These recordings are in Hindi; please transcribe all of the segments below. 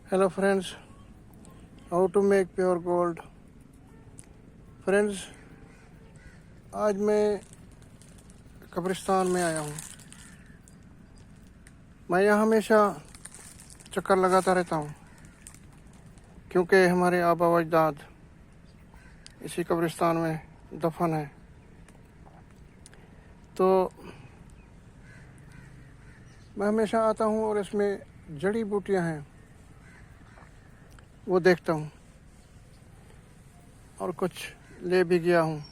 Hello friends, how to make pure gold. Friends, आज मैं कब्रिस्तान में आया हूँ। मैं यहाँ हमेशा चक्कर लगाता रहता हूँ क्योंकि हमारे आबा व अजदाद इसी कब्रिस्तान में दफन है। तो मैं हमेशा आता हूँ और इसमें जड़ी बूटियाँ हैं वो देखता हूँ और कुछ ले भी गया हूँ।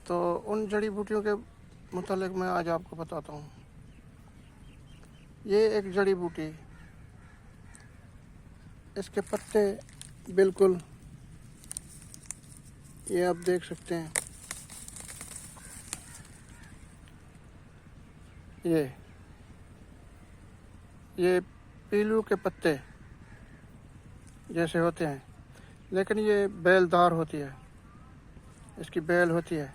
तो उन जड़ी बूटियों के मुतालिक मैं आज आपको बताता हूँ। ये एक जड़ी बूटी, इसके पत्ते बिल्कुल ये आप देख सकते हैं। ये पीलू के पत्ते जैसे होते हैं, लेकिन ये बेलदार होती है, इसकी बेल होती है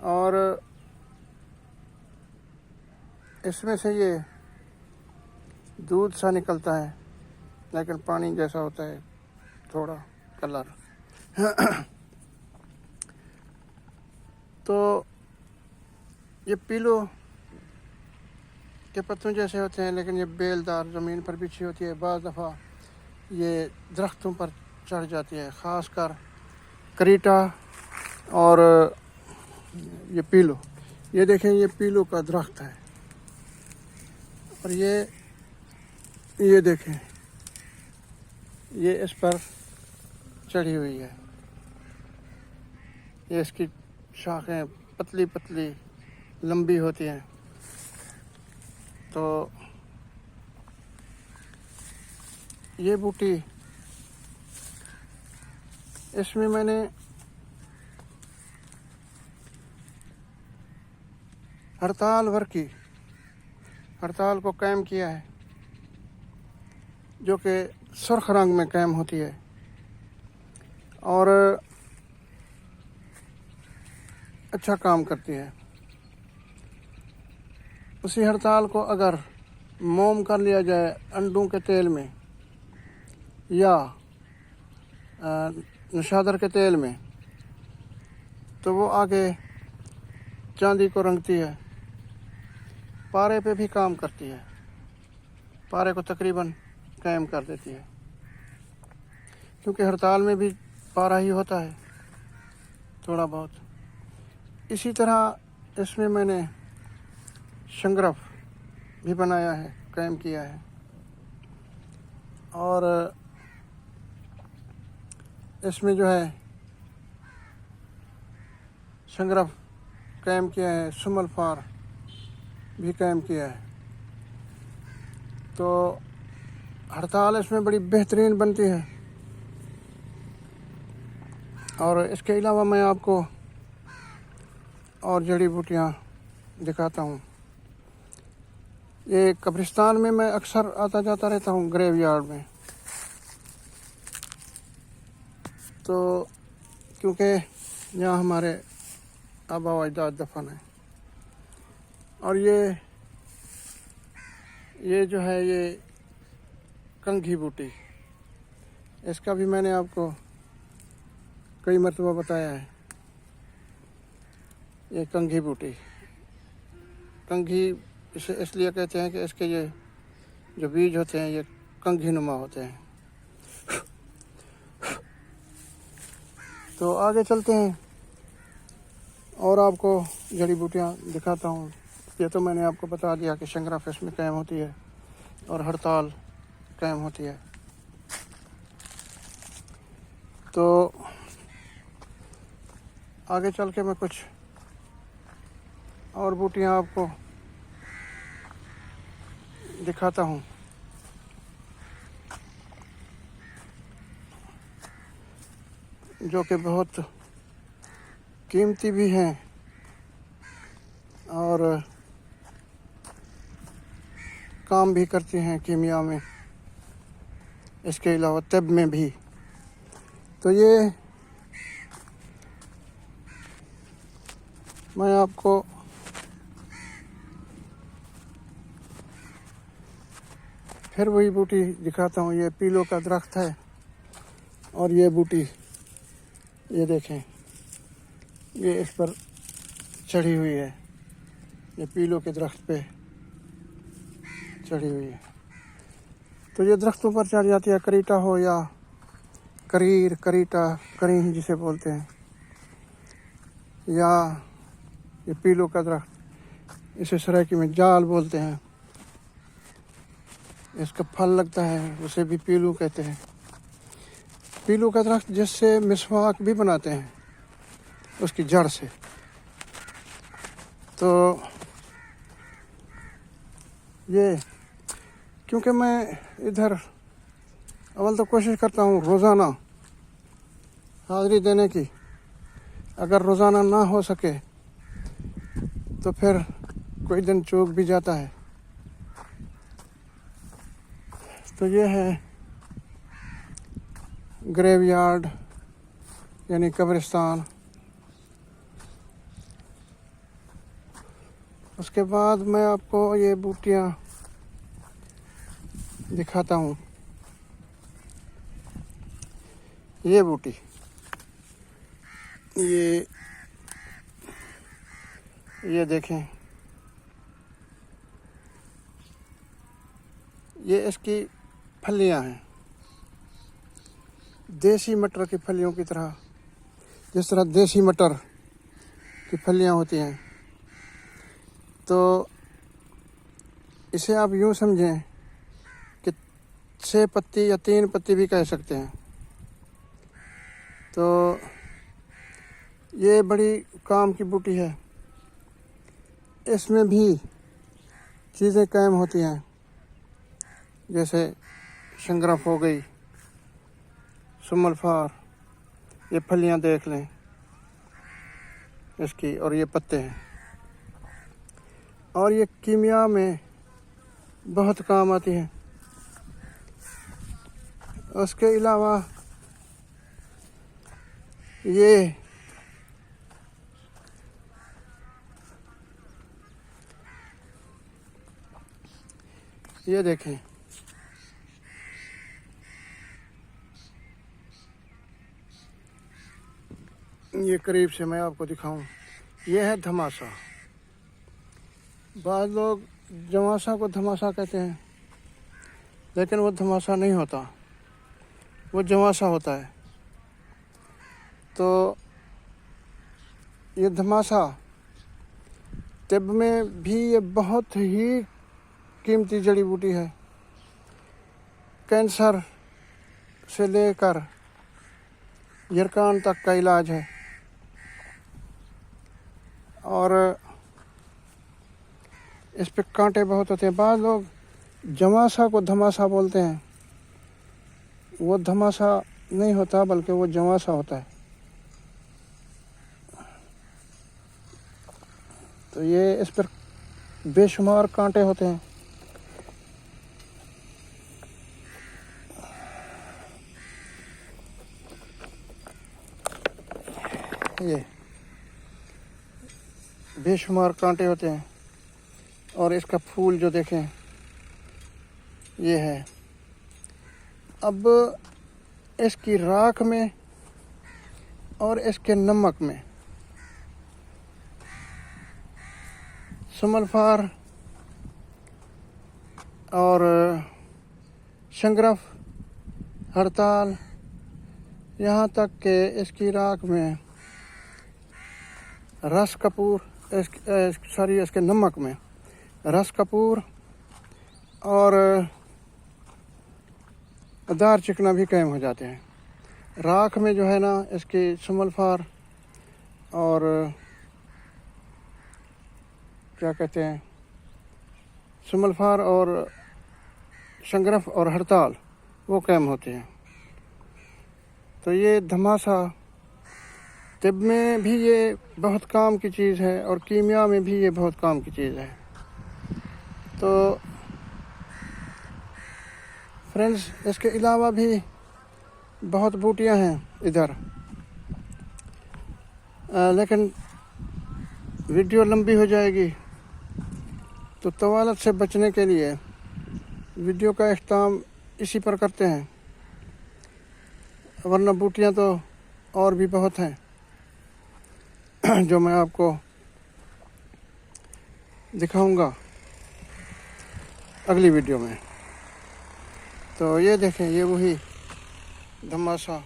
और इसमें से ये दूध सा निकलता है, लेकिन पानी जैसा होता है, थोड़ा कलर। तो ये पीलो के पत्तों जैसे होते हैं, लेकिन ये बेलदार ज़मीन पर बिछी होती है। बाज़ दफ़ा ये दरख्तों पर चढ़ जाती है, ख़ासकर करीटा और ये पीलो। ये देखें, ये पीलो का दरख्त है और ये देखें, ये इस पर चढ़ी हुई है। ये इसकी शाखें पतली पतली लंबी होती हैं। तो ये बूटी, इसमें मैंने हड़ताल को कायम किया है, जो कि सुर्ख रंग में कायम होती है। और अच्छा काम करती है। उसी हड़ताल को अगर मोम कर लिया जाए अंडों के तेल में या नशादर के तेल में, तो वो आगे चांदी को रंगती है। पारे पे भी काम करती है, पारे को तकरीबन कायम कर देती है, क्योंकि हड़ताल में भी पारा ही होता है थोड़ा बहुत। इसी तरह इसमें मैंने शंगरफ भी बनाया है, कायम किया है। और इसमें जो है शंगरफ कायम किया है, सुमलफार भी कायम किया है। तो हड़ताल इसमें बड़ी बेहतरीन बनती है। और इसके अलावा मैं आपको और जड़ी बूटियाँ दिखाता हूँ। ये कब्रिस्तान में मैं अक्सर आता जाता रहता हूँ, ग्रेवयार्ड में। तो क्योंकि यहाँ हमारे आबा व अजदाद दफन है। और ये जो है ये कंघी बूटी, इसका भी मैंने आपको कई मरतबा बताया है। ये कंघी बूटी, कंघी इसे इसलिए कहते हैं कि इसके ये जो बीज होते हैं ये कंघी नुमा होते हैं। तो आगे चलते हैं और आपको जड़ी बूटियाँ दिखाता हूँ। ये तो मैंने आपको बता दिया कि शंगरफ इसमें कायम होती है और हड़ताल कायम होती है। तो आगे चल के मैं कुछ और बूटियाँ आपको दिखाता हूँ, जो कि बहुत कीमती भी हैं और काम भी करती हैं कीमिया में, इसके अलावा तिब में भी। तो ये मैं आपको फिर वही बूटी दिखाता हूँ। ये पीलो का दरख्त है और ये बूटी, ये देखें, ये इस पर चढ़ी हुई है, ये पीलो के दरख्त पे चढ़ी हुई है। तो ये दरख्तों पर चढ़ जाती है, करीटा हो या करीर, करीटा, करीं जिसे बोलते हैं, या ये पीलो का दरख्त, इसे सराइकी में जाल बोलते हैं। इसका फल लगता है, उसे भी पीलू कहते हैं। पीलू का दरख्त जिससे मिसवाक भी बनाते हैं, उसकी जड़ से। तो ये क्योंकि मैं इधर अव्वल तो कोशिश करता हूँ रोज़ाना हाज़िरी देने की, अगर रोज़ाना ना हो सके तो फिर कोई दिन चूक भी जाता है। तो ये है ग्रेवयार्ड यानी कब्रिस्तान। उसके बाद मैं आपको ये बूटियाँ दिखाता हूँ। ये बूटी, ये देखें, ये इसकी फलियाँ हैं, देसी मटर की फलियों की तरह। जिस तरह देसी मटर की फलियाँ होती हैं, तो इसे आप यूँ समझें कि 6 पत्ती या 3 पत्ती भी कह सकते हैं। तो ये बड़ी काम की बूटी है। इसमें भी चीज़ें कायम होती हैं, जैसे शंगरफ हो गई, सुमलफार, ये फलियां देख लें इसकी, और ये पत्ते हैं। और ये कीमिया में बहुत काम आती हैं। उसके अलावा ये देखें, ये करीब से मैं आपको दिखाऊं। ये है धमासा। बाद लोग जवासा को धमासा कहते हैं, लेकिन वो धमासा नहीं होता, वो जवासा होता है। तो ये धमासा तिब्ब में भी ये बहुत ही कीमती जड़ी बूटी है। कैंसर से लेकर यरकान तक का इलाज है। और इस पे कांटे बहुत होते हैं। बाद लोग जवासा को धमासा बोलते हैं, वो धमासा नहीं होता बल्कि वो जवासा होता है। तो ये इस पर बेशुमार कांटे होते हैं। ये बेशुमार कांटे होते हैं। और इसका फूल जो देखें, ये है। अब इसकी राख में और इसके नमक में सुमलफार और शंगरफ, हड़ताल, यहाँ तक कि इसकी राख में रस कपूर, इसके नमक में रस कपूर और दार चिकना भी कायम हो जाते हैं। राख में जो है ना, इसकी सुमलफार और क्या कहते हैं, सुमलफार और शंगरफ और हड़ताल, वो कायम होते हैं। तो ये धमासा तिब्ब में भी ये बहुत काम की चीज़ है और कीमिया में भी ये बहुत काम की चीज़ है। तो फ्रेंड्स, इसके अलावा भी बहुत बूटियां हैं इधर, लेकिन वीडियो लंबी हो जाएगी। तो तवालत से बचने के लिए वीडियो का अख्ताम इसी पर करते हैं, वरना बूटियाँ तो और भी बहुत हैं जो मैं आपको दिखाऊंगा अगली वीडियो में। तो ये देखें, ये वही धमासा।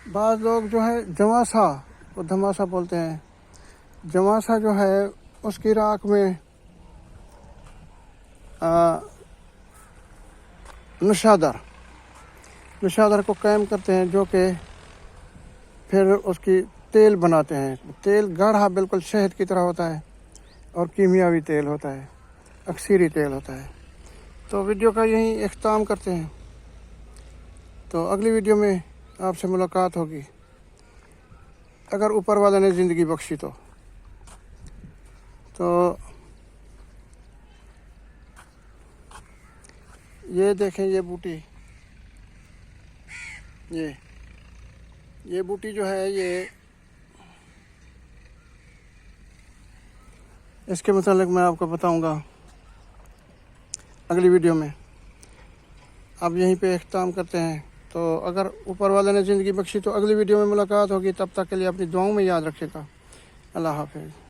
बाज़ लोग जो है जवासा को धमासा बोलते हैं। जवासा जो है उसकी राख में नशादर को कायम करते हैं, जो कि फिर उसकी तेल बनाते हैं। तेल गाढ़ा बिल्कुल शहद की तरह होता है और कीमियावी तेल होता है, अक्सीरी तेल होता है। तो वीडियो का यहीं इख्तिताम करते हैं। तो अगली वीडियो में आपसे मुलाकात होगी, अगर ऊपर वाले ने ज़िंदगी बख्शी तो ये देखें, ये बूटी, ये बूटी जो है, ये इसके मुतालिक मैं आपको बताऊंगा अगली वीडियो में। अब यहीं पे इख्तिताम करते हैं। तो अगर ऊपर वाले ने ज़िंदगी बख्शी तो अगली वीडियो में मुलाकात होगी। तब तक के लिए अपनी दुआओं में याद रखिएगा। अल्लाह हाफ़िज़।